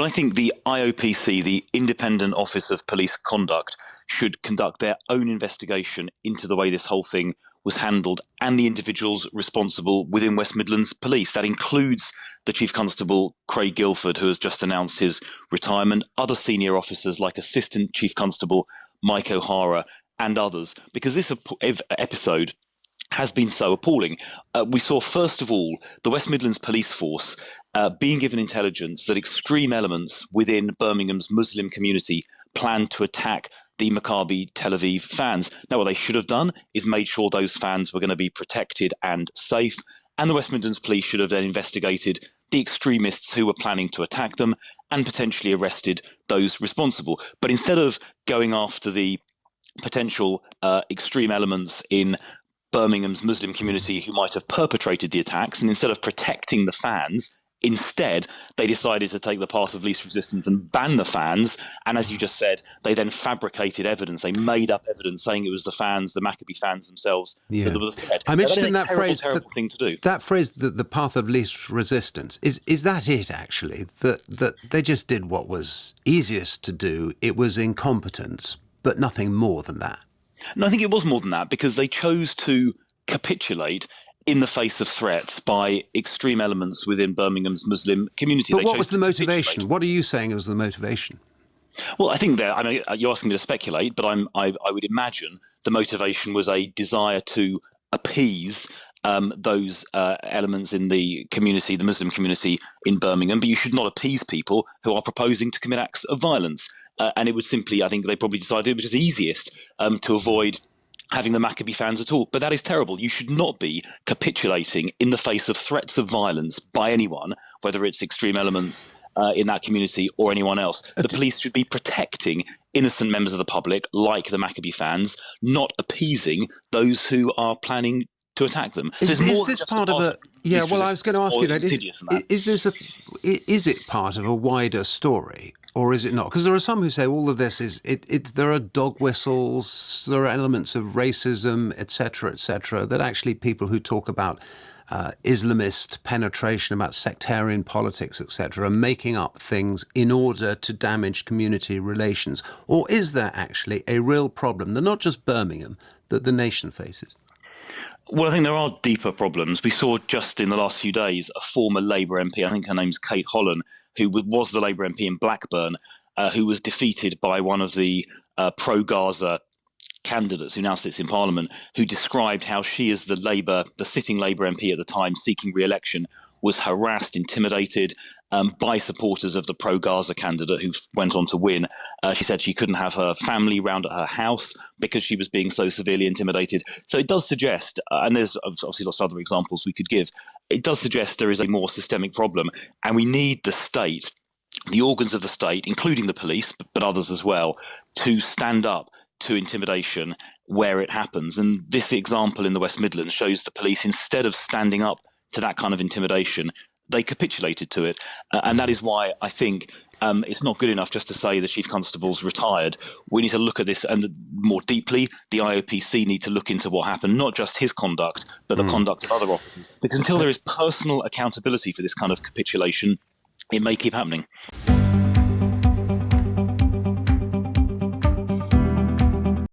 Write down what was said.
Well, I think the IOPC, the Independent Office of Police Conduct, should conduct their own investigation into the way this whole thing was handled and the individuals responsible within West Midlands Police. That includes the Chief Constable, Craig Guilford, who has just announced his retirement, other senior officers like Assistant Chief Constable Mike O'Hara and others, because this episode has been so appalling. We saw, first of all, the West Midlands Police Force being given intelligence that extreme elements within Birmingham's Muslim community planned to attack the Maccabi Tel Aviv fans. Now, what they should have done is made sure those fans were going to be protected and safe, and the West Midlands Police should have then investigated the extremists who were planning to attack them and potentially arrested those responsible. But instead of going after the potential extreme elements in Birmingham's Muslim community who might have perpetrated the attacks, and instead of protecting the fans, instead they decided to take the path of least resistance and ban the fans. And as you just said, they then fabricated evidence. They made up evidence saying it was the fans, the Maccabi fans themselves, that were the threat. I'm interested in that phrase. Terrible thing to do. That phrase, the path of least resistance, is that it actually? That they just did what was easiest to do. It was incompetence, but nothing more than that. No, I think it was more than that, because they chose to capitulate in the face of threats by extreme elements within Birmingham's Muslim community. But what was the motivation? What are you saying was the motivation? Well, I think I know you're asking me to speculate, but I would imagine the motivation was a desire to appease those elements in the community, the Muslim community in Birmingham. But you should not appease people who are proposing to commit acts of violence. And it would simply, I think they probably decided it was just easiest to avoid having the Maccabi fans at all. But that is terrible. You should not be capitulating in the face of threats of violence by anyone, whether it's extreme elements in that community or anyone else. The police should be protecting innocent members of the public, like the Maccabi fans, not appeasing those who are planning to attack them. So is this part of a... Yeah, well, I was going to ask you that. Is it part of a wider story? Or is it not? Because there are some who say all of this there are dog whistles, there are elements of racism, etc., that actually people who talk about Islamist penetration, about sectarian politics, etc., are making up things in order to damage community relations. Or is there actually a real problem that not just Birmingham, that the nation faces? Well, I think there are deeper problems. We saw just in the last few days a former Labour MP, I think her name's Kate Holland, who was the Labour MP in Blackburn, who was defeated by one of the pro-Gaza candidates who now sits in Parliament, who described how she, as the sitting Labour MP at the time seeking re-election, was harassed, intimidated by supporters of the pro-Gaza candidate who went on to win. She said she couldn't have her family round at her house because she was being so severely intimidated. So it does suggest, and there's obviously lots of other examples we could give, it does suggest there is a more systemic problem, and we need the state, the organs of the state, including the police, but others as well, to stand up to intimidation where it happens. And this example in the West Midlands shows the police, instead of standing up to that kind of intimidation, they capitulated to it. And that is why I think it's not good enough just to say the Chief Constable's retired. We need to look at this and more deeply. The IOPC need to look into what happened, not just his conduct, but the conduct of other officers. Because until there is personal accountability for this kind of capitulation, it may keep happening.